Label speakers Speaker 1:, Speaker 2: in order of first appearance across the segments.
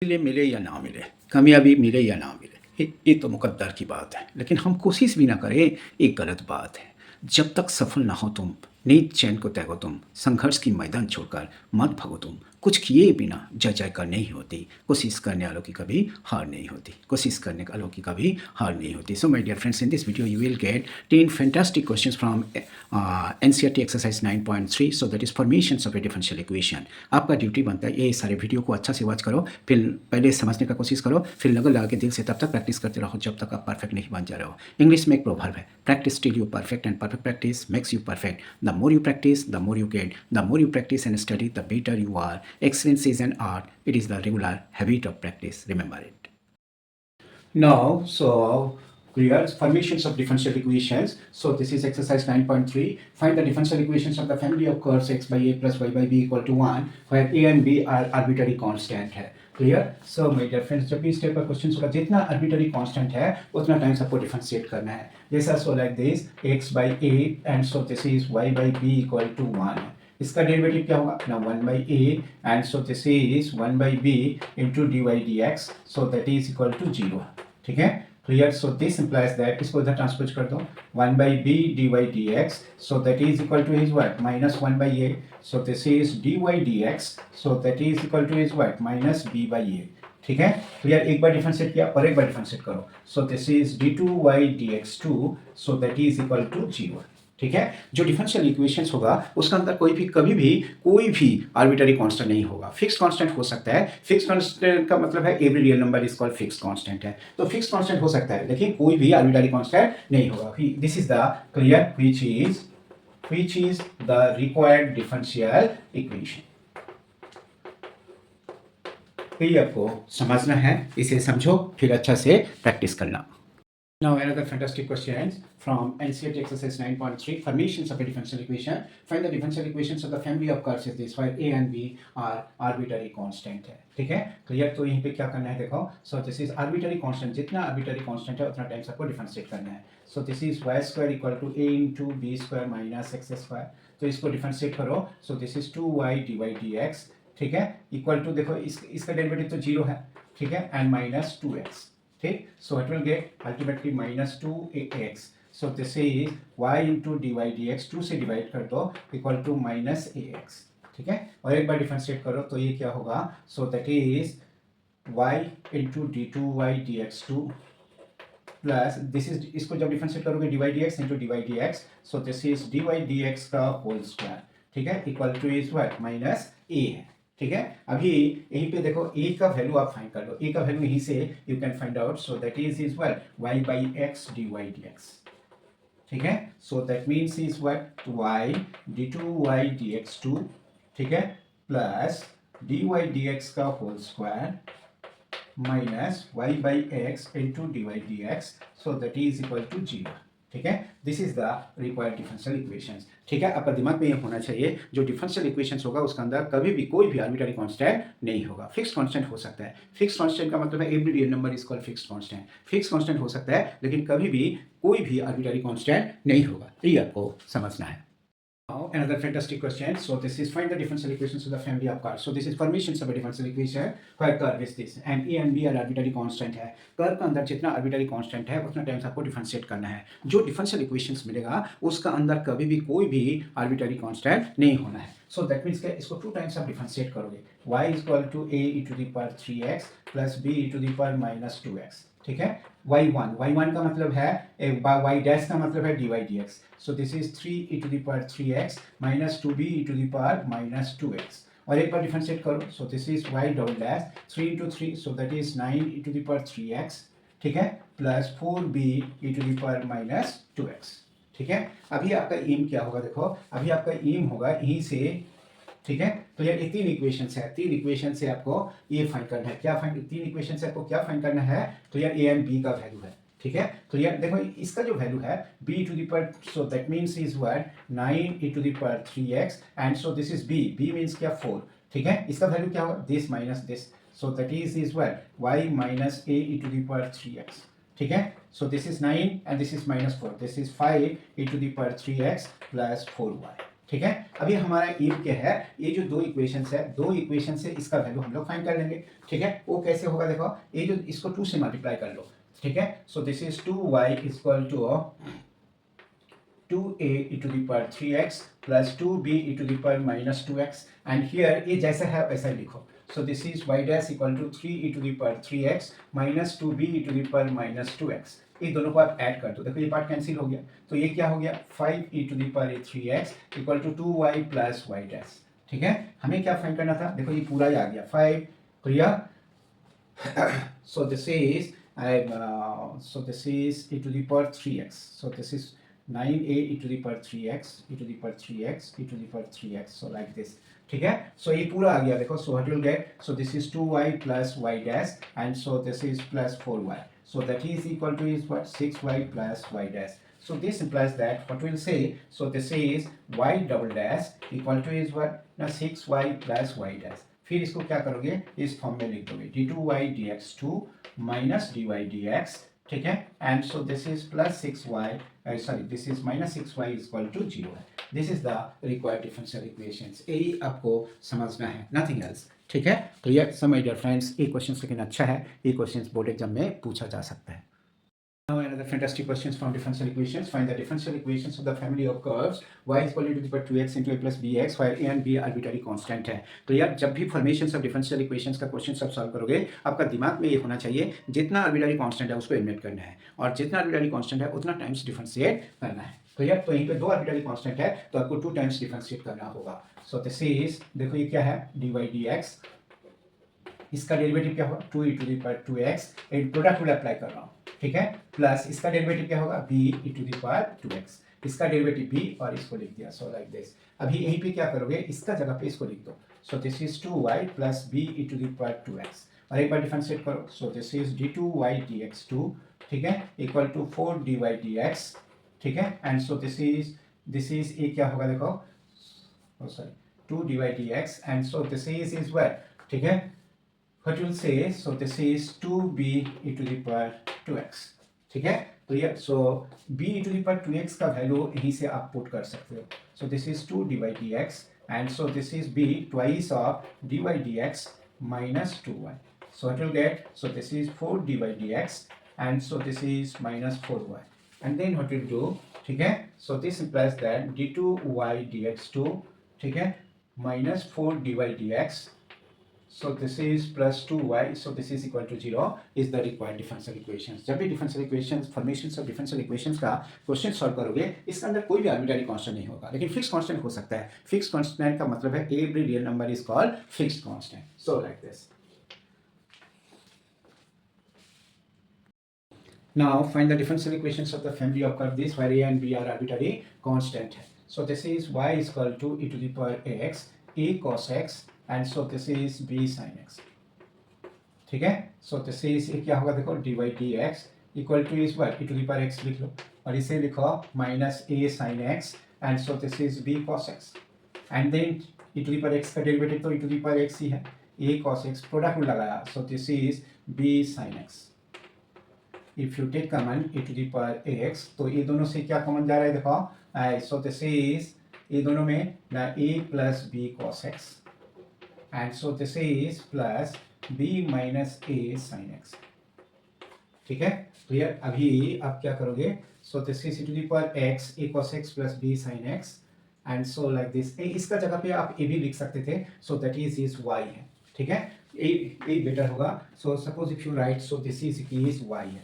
Speaker 1: मिले या ना मिले, कामयाबी मिले या ना मिले, ये तो मुकद्दर की बात है, लेकिन हम कोशिश भी ना करें, ये गलत बात है। जब तक सफल ना हो तुम, नींद चैन को त्यागो तुम, संघर्ष की मैदान छोड़कर मत भागो तुम। कुछ किए बिना जय जयकार नहीं होती, कोशिश करने वालों की कभी हार नहीं होती, कोशिश करने वालों की कभी हार नहीं होती। So my dear friends, in this video you will get 10 fantastic questions from NCERT exercise 9.3, so that is formations of a differential equation। आपका ड्यूटी बनता है ये सारे वीडियो को अच्छा से वॉच करो, फिर पहले समझने का कोशिश करो, फिर लगन लगा के दिल से तब तक प्रैक्टिस करते रहो जब तक आप परफेक्ट नहीं बन जा रहे हो। इंग्लिश में एक प्रोवर्ब है, practice till you perfect and perfect practice makes you perfect. The more you practice the more you get, the more you practice and study the better you are। Excellence is an art, it is the regular habit of practice, remember it। Now, so clear formations of differential equations. So this is exercise 9.3. Find the differential equations of the family of curves x by a plus y by b equal to 1, where a and b are arbitrary constant है। Clear? So my dear friends, जब भी इस type का question होगा, जितना arbitrary constant है उतना time आपको डिफरेंशिएट करना है। जैसा so like this x by a and so this is y by b equal to 1। इसका डेरिवेटिव क्या होगा अपना 1 by a and so this is 1 by b into dy dx, so that is equal to 0। ठीक है, clear. So this implies that, इसको इधर transpose कर दो, 1 by b dy dx, so that is equal to is what minus 1 by a, so this is dy dx, so that is equal to is what minus b by a। ठीक है, clear. एक बार differentiate किया और एक बार differentiate करो, so this is d2y dx2, so that is equal to 0। ठीक है, जो डिफरेंशियल इक्वेशंस होगा उसका अंदर कोई भी कभी भी कोई भी आर्बिट्ररी कांस्टेंट नहीं होगा, फिक्स कांस्टेंट हो सकता है। फिक्स कांस्टेंट का मतलब है every real number is called fix constant है, तो फिक्स कांस्टेंट हो सकता है लेकिन कोई भी आर्बिट्ररी कांस्टेंट नहीं होगा। This is the clear which is the required differential equation. ये आपको समझना है, इसे समझो फिर अच्छा से प्रैक्टिस करना। Now another fantastic question from NCERT exercise 9.3, formations of a differential equation। Find the differential equations of the family of curves is this, where a and b are arbitrary constant है। ठीक है, clear. तो यहीं पे क्या करना है देखो, so this is arbitrary constant, जितना आर्बिट्ररी कांस्टेंट है उतना टाइम्स आपको डिफरेंशिएट करना है। So this is y square equal to a into b square minus x square, तो इसको डिफरेंशिएट करो, so this is 2y dy dx। ठीक है, इक्वल टू देखो इसका डेरिवेटिव तो 0 है, ठीक है, एंड माइनस 2x। ठीक, so it will get ultimately minus 2ax, so this is y into dy dx, 2 से डिवाइड कर दो इक्वल टू माइनस ax। ठीक है, और एक बार डिफरेंशिएट करो तो ये क्या होगा, सो that is y into d2y dx2 plus this is, इसको जब डिफरेंशिएट करोगे dy dx into dy dx, so this is dy dx का होल स्क्वायर। ठीक है, equal to is what minus a है। ठीक है, अभी यहीं पे देखो a का वैल्यू आप फाइंड कर लो, a का वैल्यू यहीं से you can find out, so that is what y by x dy dx। ठीक है, so that means is what y d2y dx2, ठीक है, प्लस dy dx का whole square minus y by x into dy dx, so that is equal to 0। ठीक है, this is the required differential equations. ठीक है, आपका दिमाग में ये होना चाहिए, जो डिफरेंशियल इक्वेशंस होगा उसके अंदर कभी भी कोई भी आर्बिट्ररी कांस्टेंट नहीं होगा। फिक्स कांस्टेंट हो सकता है, फिक्स कांस्टेंट का मतलब है every real number is called fix constant. Fix constant हो सकता है लेकिन कभी भी कोई भी आर्बिट्ररी कांस्टेंट नहीं होगा, ये आपको समझना है। Now another fantastic question. So this is find the differential equations of the family of curves. So this is formations of a differential equation where curve is this and a and b are arbitrary constant है। Curve का अंदर जितना arbitrary constant है उतना times आपको differentiate करना है। जो डिफरेंशियल इक्वेशंस मिलेगा उसका अंदर कभी भी कोई भी arbitrary constant नहीं होना है। So that means कि इसको 2 टाइम्स आप डिफरेंशिएट करोगे, y is equal to a e to the power 3x plus b e to the power minus 2x। ठीक है, y1 का मतलब है y डैश का मतलब है dy dx, so this is 3 e to the power 3x minus 2b e to the power minus 2x, और एक बार डिफरेंशिएट करो, so this is y double dash 3 into 3, so that is 9 e to the power 3x। ठीक है, plus 4b e to the power minus 2x। ठीक है, अभी आपका एम क्या होगा देखो, अभी आपका एम होगा यहीं से। ठीक है, तो ये 3 इक्वेशंस है, 3 इक्वेशन से आपको ये फाइंड करना है, क्या फाइंड, 3 इक्वेशन से आपको क्या फाइंड करना है, तो यार ए एंड बी का वैल्यू है। ठीक है, तो यार देखो इसका जो वैल्यू है b to the power, so that means is what 9 e to the power 3x and so this is b means क्या 4। ठीक है, इसका वैल्यू क्या होगा this minus this, so that is what y minus a e to the power 3x। ठीक है, so this is 9 and this is minus 4, this is 5 e to the power 3x plus 4y। ठीक है। अभी हमारा M क्या है, ये जो दो इक्वेशंस है, दो इक्वेशन से इसका वैल्यू हम लोग फाइंड कर लेंगे। ठीक है, वो कैसे होगा, देखो ये जो इसको 2 से मल्टीप्लाई कर लो। ठीक है, so this is 2y equal to 2a e to the power 3x plus 2b e to the power minus 2x, and here ये जैसा है वैसा ही लिखो। So this is y dash equal to 3 e to the power 3x minus 2b e to the power minus 2x। ये दोनों को आप add कर दो, देखो ये पार्ट कैंसिल हो गया, तो ये क्या हो गया 5 e to the power 3x equal to 2y plus y dash. ठीक है, हमें क्या फाइंड करना था, देखो ये पूरा ही आ गया 5 clear. So this is so this is e to the power 3x, so this is 9a e to the power 3x e to the power 3x e to the power 3x, so like this। ठीक है, सो ये पूरा आ गया, देखो, सो what will get, so this is 2y plus y dash and so this is plus 4y, so that is equal to is what 6y plus y dash. So this implies that what we'll say, so this is y double dash equal to is what, now 6y plus y dash। फिर इसको क्या करोगे, इस form में लिख दोगे d2y dx2 minus dy dx। ठीक है, and so this is plus 6y, sorry this is minus 6y equal to 0 है। This is the required differential equations, यही आपको समझना है, नथिंग एल्स। ठीक है, clear. So my dear friends, ये क्वेश्चन लेकिन अच्छा है, ये क्वेश्चन बोर्ड एग्जाम में पूछा जा सकता है। Now another fantastic questions from differential equations. Find the differential equations of the family of curves y is equal to the power 2x into a plus bx where a and b arbitrary constant है। तो यार जब भी formation of differential equations का question सब solve करोगे, आपका दिमाग में ये होना चाहिए जितना आर्बिट्ररी कांस्टेंट है उसको एलिमिनेट करना है, और जितना आर्बिट्ररी कांस्टेंट है उतना टाइम्स डिफरेंशिएट करना है। तो यार तो यहीं पे दो आर्बिट्ररी कांस्टेंट है तो आपको 2 टाइम्स डिफरेंशिएट करना होगा। सो दिस इज, देखो ये क्या है dy dx, इसका डेरिवेटिव क्या होगा 2 e to the power 2x, एक प्रोडक्ट रूल अप्लाई कर रहा हूँ। ठीक है, प्लस इसका डेरिवेटिव क्या होगा b e to the power 2x, इसका डेरिवेटिव b और इसको लिख दिया, सो लाइक दिस। अभी यहीं पे क्या करोगे, इसका जगह पे इसको लिख दो, so this is 2y plus b e to the power 2x, और एक बार डिफरेंशिएट करो, so this is d2y dx2, ठीक है, इक्वल टू 4dy dx। ठीक है, एंड सो दिस इज ये क्या होगा, देखो sorry 2dy dx, and so this is where, ठीक है, what you'll say, so this is 2b e to the power 2x। ठीक है, तो ये सो b e to the power 2x का वैल्यू यहीं से आप पुट कर सकते हो, सो this is 2 dy dx and so this is b twice of dy dx minus 2y, so what you'll get, so this is 4 dy dx and so this is minus 4y, and then what we'll do, ठीक है, so this implies that d2y dx2, ठीक है, minus 4 dy dx, so this is plus 2y, so this is equal to 0 is the required differential equations। जब भी differential equations, formations of differential equations का question solve करोगे, इसके अंदर कोई भी आर्बिट्ररी कांस्टेंट नहीं होगा, लेकिन फिक्स कांस्टेंट हो सकता है। फिक्स कांस्टेंट का मतलब है every real number is called fixed constant, so like this. Now find the differential equations of the family of curve this where a and b are arbitrary constant। So this is y is equal to e to the power x a cos x and so this is b sin x। ठीक है, so this is ये क्या होगा, देखो dy dx equal to is what e to the power x लिख लो, और इसे लिखो minus a sin x and so this is b cos x, and then e to the power x का derivative तो e to the power x ही है, a cos x product में लगाया, so this is b sin x। If you take common e to the power x, तो ये दोनों से क्या कॉमन जा रहा है, देखो, सो दिस इज ये दोनों में ना a plus b cos x and so this is plus b minus a sin x। ठीक है, क्लियर। अभी आप क्या करोगे, so this is e to the power x a cos x plus b sin x and so like this। इसका जगह पे आप a भी लिख सकते थे, so that is y है। ठीक है, a बेटर होगा, so suppose if you write so this is y है,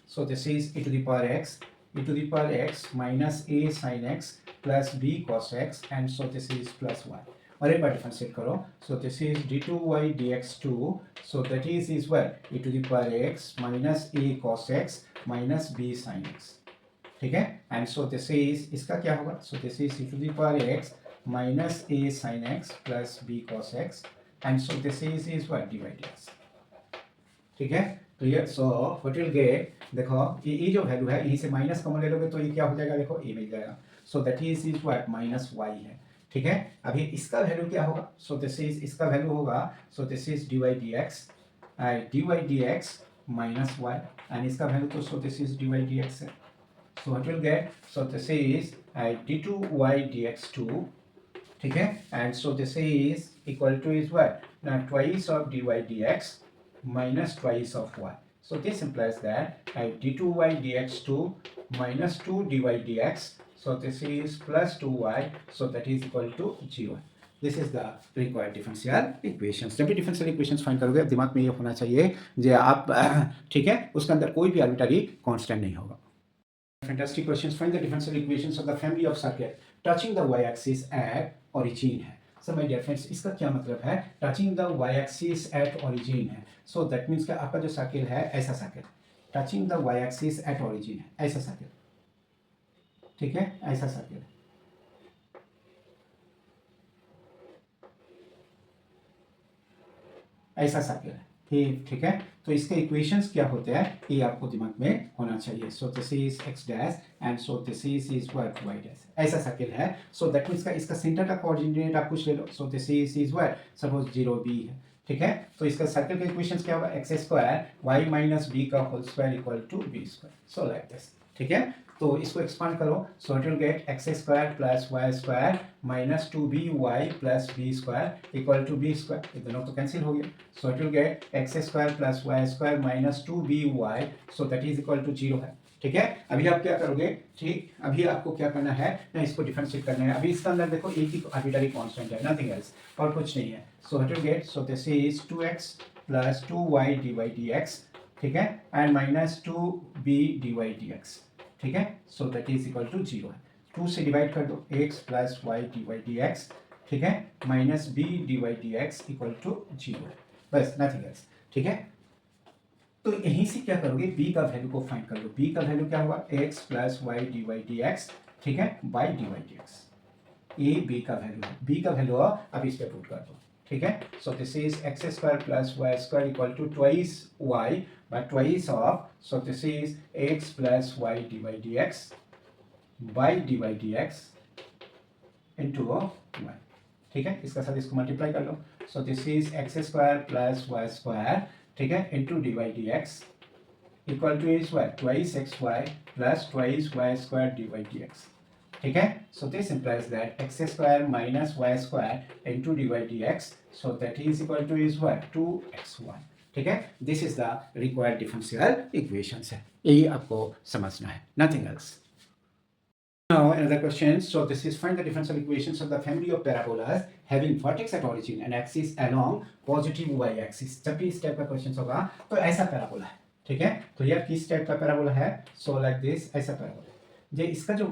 Speaker 1: so this is e to the power x minus a sin x plus b cos x and so this is plus y, और एक बार differentiate करो, so this is d2y dx2, so that is what e to the power x minus a cos x minus b sin x। ठीक है, and so this is इसका क्या होगा, सो this is e to the power x minus a sin x plus b cos x and so this is what dy dx। ठीक है, clear. So what will gate, देखो ये जो value है यहीं से माइनस कॉमन ले लोगे तो ये क्या हो जाएगा, देखो ए मिल जाएगा, सो that is what minus y है। ठीक है, अभी इसका वैल्यू क्या होगा, सो दिस इज इसका वैल्यू होगा, सो this is dy dx minus y and इसका वैल्यू तो सो दिस इज dy dx है, so what will get, so this is d2y dx2, ठीक है, and so this is equal to is what, twice of dy dx minus twice of y. So this implies that d2y dx2 minus 2 dy dx, so this is plus 2y, so that is equal to 0. This is the required differential equations. जब भी differential equations find करोगे दिमाग में ये होना चाहिए जो आप ठीक है उसके अंदर कोई भी आर्बिट्ररी कांस्टेंट नहीं होगा। Fantastic questions. Find the differential equations of the family of circle touching the y axis at origin है। सो माय डियर फ्रेंड्स, इसका क्या मतलब है? Touching the y axis at origin है। सो दैट मीन्स कि आपका जो सर्कल है ऐसा circle, touching the y axis at origin है, ऐसा सर्कल, ठीक है, ऐसा सर्कल, ऐसा सर्कल है, ठीक है। तो इसके इक्वेशंस क्या होते हैं ये आपको दिमाग में होना चाहिए। सो this is x dash and so this is what y dash, ऐसा सर्कल है। सो दैट मीन्स का इसका सेंटर का कोऑर्डिनेट आप कुछ ले लो। So this is what, suppose 0b है, ठीक है। तो इसका सर्कल का इक्वेशंस क्या होगा? x square y minus b का whole square equal to b square. So like this, ठीक है। तो इसको एक्सपांड करो, so it will get x square plus y square minus 2by plus b square equal to b square. ये दोनों तो cancel हो गया। So it will get x square plus y square minus 2by, so that is equal to 0 है, ठीक है। अभी आप क्या करोगे? ठीक, अभी आपको क्या करना है ना, इसको डिफरेंशिएट करना है। अभी इसका अंदर देखो एक ही आर्बिट्ररी कांस्टेंट है, नथिंग एल्स, और कुछ नहीं है। सो it will get, so this is 2x plus 2y dy dx, ठीक है, and minus 2b dy dx, ठीक है। So that is equal to 0 है। 2 से डिवाइड कर दो, x plus y d y d x, ठीक है, minus b d y d x equal to 0 है, बस नथिंग एल्स, ठीक है। तो यहीं से क्या करोगे? b का वैल्यू को फाइंड कर लो। b का वैल्यू क्या होगा? x plus y d y d x, ठीक है, by d y d x. ये b का वैल्यू है। b का वैल्यू अब इस पे पुट कर दो, ठीक है। So this is x square plus y square equal to twice y by twice of, so this is x plus y dy dx by dy dx into y, ठीक है। इसका साथ इसको मल्टीप्लाई कर लो। So this is x square plus y square, ठीक है, into d y d x equal to is y twice x y plus twice y square d y d x, ठीक है। So this implies that x square minus y square into d y d x, so that is equal to is y 2xy, ठीक है। This is the required differential equations है, यही आपको समझना है, nothing else. Now another question. So this is find the differential equations of the family of parabolas having vertex at origin and axis along positive y axis. जब भी इस type का question होगा तो ऐसा पैराबोला है, ठीक है। तो यह किस टाइप का पैराबोला है? सो लाइक दिस, ऐसा पैराबोला। ये इसका जो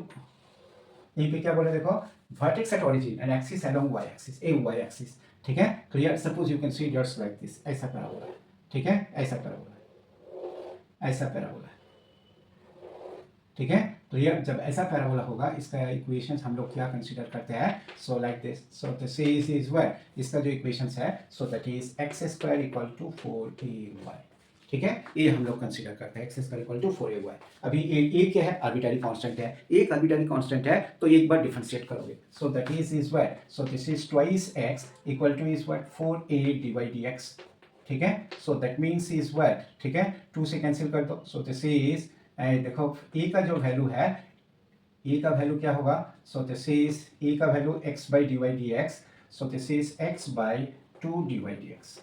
Speaker 1: यहीं पे क्या बोले देखो, vertex at origin and axis along y axis, a y axis, ठीक है। तो यार suppose you can see just like this, ऐसा पैराबोला है, ठीक है, ऐसा पैराबोला, ऐसा पैराबोला, ठीक है। तो ये जब ऐसा पैराबोला होगा इसका इक्वेशंस हम लोग क्या कंसीडर करते हैं? So like this, so this is what, इसका जो इक्वेशंस है, so that is x square equal to 4ay, ठीक है, ये हम लोग कंसीडर करते हैं, x square equal to 4ay। अभी ए क्या है? आर्बिट्ररी कांस्टेंट है, एक आर्बिट्ररी कांस्टेंट है, तो एक बार डिफरेंशिएट करोगे। सो that is what, so this is twice x equal to is what 4a dy dx, ठीक है। So that means is what, ठीक है, 2 से कैंसिल कर दो। सो दिस इज, देखो ए का जो वैल्यू है, ए का वैल्यू क्या होगा? सो दिस इज ए का value x by d y d x, so this is x by 2 d y d x,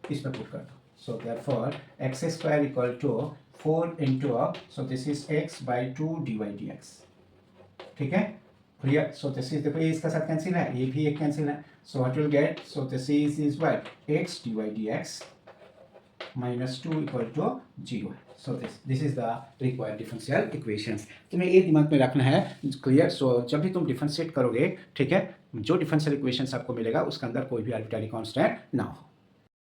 Speaker 1: इस पर पुट कर दो। So therefore x square equal to 4 into, so this is x by 2 d y d x, ठीक है, clear. So this is, देखो ये इसका साथ कैंसिल है, ये भी एक कैंसिल है। So what will get, so this is what x d y d x minus 2 equal to 0 है। So this is the required differential equations. तुम्हें ये दिमाग में रखना है, क्लियर। सो जब भी तुम डिफरेंशिएट करोगे, ठीक है, जो डिफरेंशियल इक्वेशंस आपको मिलेगा उसके अंदर कोई भी आर्बिट्ररी कांस्टेंट ना हो।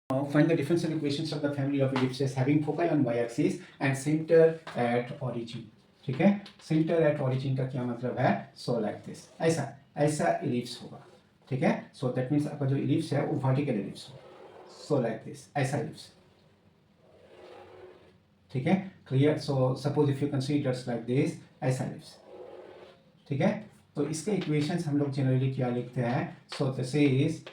Speaker 1: Now find the differential equations of the family of ellipses having foci on y-axis and center at origin, ठीक है। center at origin का क्या मतलब है? So like this, ऐसा ऐसा ellipse होगा, ठीक है। So that means आपका जो ellipse है वो vertical ellipse होगा। So like this, ऐसा ellipse, ठीक है, clear. So suppose if you considers like this, ऐसा ellipse, ठीक है। तो इसके इक्वेशंस हम लोग जनरली क्या लिखते हैं? सो this is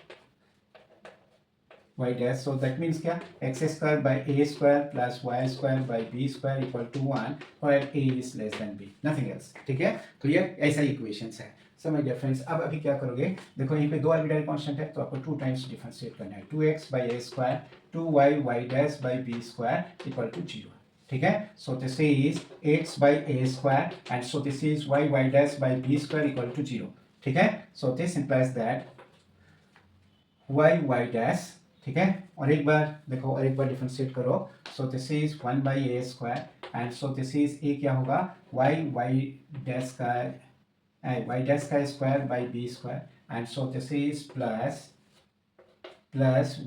Speaker 1: y dash, so that means क्या x square by a square plus y square by b square equal to 1 where a is less than b, nothing else. ठीक है, तो ये ऐसा इक्वेशंस है. समझ गया फ्रेंड्स. अब अभी क्या करोगे, देखो यहाँ पे दो आर्बिट्ररी कांस्टेंट है तो आपको 2 टाइम्स डिफरेंशिएट करना है. 2x by a square 2y y dash by b square equal to 0. ठीक है, so this is x by a square and so this is y y dash by b square equal to 0. ठीक है, so this implies that y y dash, ठीक है, और एक बार देखो और एक बार डिफरेंशिएट करो. So this is 1 by a square and so this is a क्या होगा y y dash का square by b square and so this is plus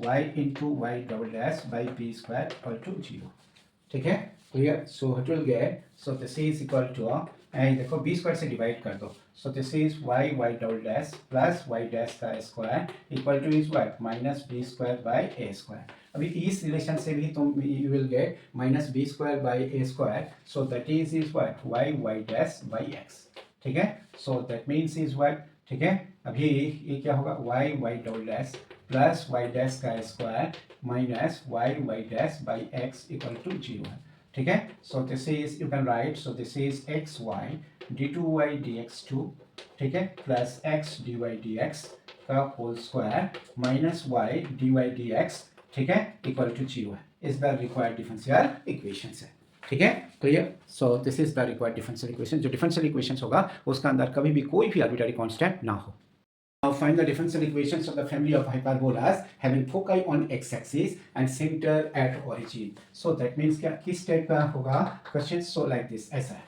Speaker 1: y into y double dash by b square equal to 0. ठीक है, clear. So what will get, so this is equal to and देखो b square से divide कर दो. So this is y double dash plus y dash का square equal to is what minus b square by a square. अभी इस relation से भी तुम you will get minus b square by a square. So that is what y dash by x. ठीक है, so that means is what. ठीक है, अभी ये क्या होगा y double dash plus y dash का square minus y dash by x equal to 0 है. ठीक है, so this is you can write, so this is x y d two y d x two, ठीक है, plus x d y d x का whole square minus y d y d x, ठीक है, equal to 0 है. Is the required differential equations है. ठीक है, clear. So this is the required differential equation. जो डिफरेंशियल इक्वेशंस होगा उसका अंदर कभी भी कोई भी आर्बिट्ररी कांस्टेंट ना हो. Now find the differential equations of the family of hyperbolas having foci on x-axis and center at origin. So that means क्या किस टाइप का होगा क्वेश्चन. सो लाइक दिस, ऐसा है.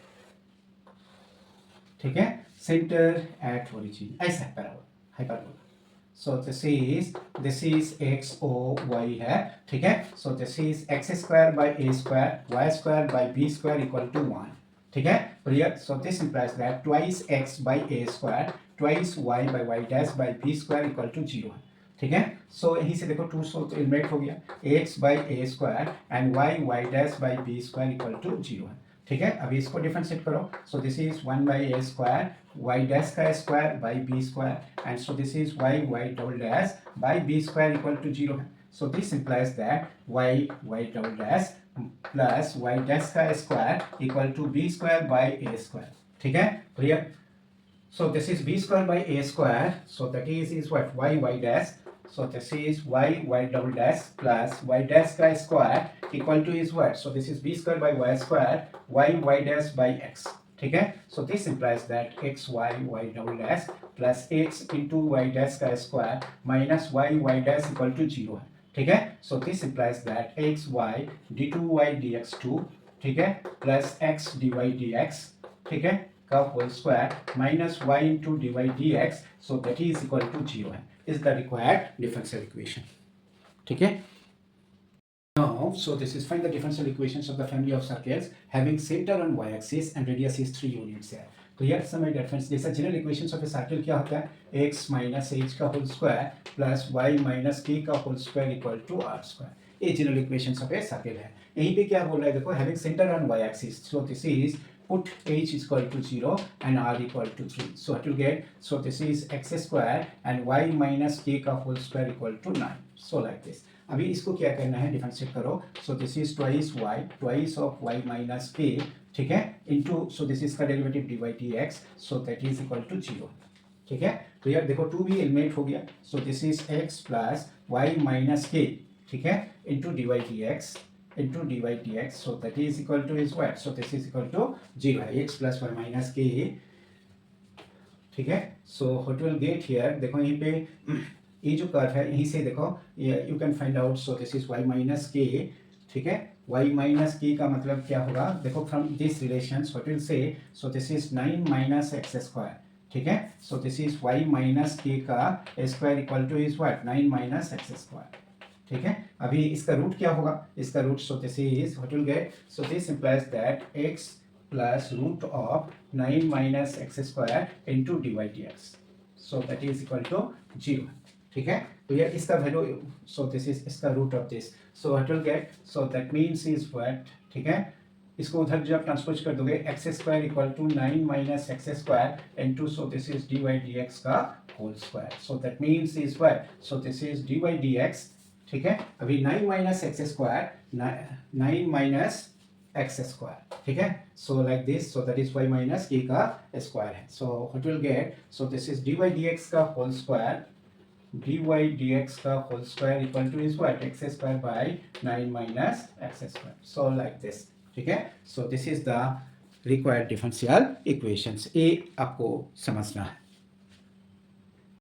Speaker 1: ठीक है, सेंटर एट ओरिजिन ऐसा है parabola hyperbola. So this is x o y है. ठीक है, so this is x square by a square y square by b square equal to 1. ठीक है, clear. So this implies that twice x by a square twice y by y dash by b square equal to 0 है. ठीक है, सो यहीं से देखो 2 सो eliminate हो गया. X by a square and y dash by b square equal to 0 है. ठीक है, अभी इसको डिफरेंशिएट करो. So this is 1 by a square y dash का square by b square and so this is y double dash by b square equal to 0 है. So this implies that y double dash plus y dash का square equal to b square by a square. ठीक है, clear. So this is b square by a square. So that is what y dash. So this is y double dash plus y dash का square equal to is what? So this is b square by y square y dash by x. ठीक है, so this implies that x y double dash plus x into y dash का square minus y dash equal to 0 है. ठीक है, so this implies that x y d2y dx2, ठीक है, plus x dy dx, ठीक है, का whole square minus y into d y d x. So that is equal to 0 है. Is the required differential equation. ठीक है, now so this is find the differential equations of the family of circles having center on y axis and radius is 3 units है. तो यार समय difference जैसा general equations of a circle क्या होता है x माइनस एच का whole square plus y minus k का whole square equal to r square. ये general equations of a circle है. यहीं पे क्या बोल रहा है देखो having centre on y axis. So this is put h is equal to 0 and r equal to 3. So what you get? So this is x square and y minus k का whole square equal to 9. So like this. अभी इसको क्या करना है differentiate करो. So this is twice y twice of y minus k, ठीक है, into so this is का derivative d y d x. So that is equal to 0. ठीक है, तो यार देखो 2 भी एलिमिनेट हो गया. So this is x plus y minus k, ठीक है, into d y d x into dy dx. So that is equal to is what? So this is equal to 0 है. x plus y minus k. ठीक है, so what will get here? देखो यहीं पे ये जो कर्व है यहीं से देखो you can find out. So this is y minus k. ठीक है, y minus k का मतलब क्या होगा देखो from this relations what will say. So this is 9 minus x square. ठीक है, so this is y minus k का square equal to is what? 9 minus x square. ठीक है, अभी इसका रूट क्या होगा, इसका root. So this is what will get. So this implies that x plus root of 9 minus x square into d y d x. So that is equal to 0. ठीक है, तो ये इसका वैल्यू. सो दिस इज इसका root of this. So what will get. So that means is what. ठीक है, इसको उधर जब ट्रांसपोज कर दोगे x square equal to 9 minus x square into so this is d y d x का whole square. So that means is what. So this is d y d x ठीक है, अभी 9 minus x square, 9 minus x square, ठीक है, so like this, so that is y minus a का square है, so what will get, so this is d y d x का whole square, dy dx का whole square equal to is what, x square by 9 minus x square, so like this, ठीक है, so this is the required differential equations, ये आपको समझना है।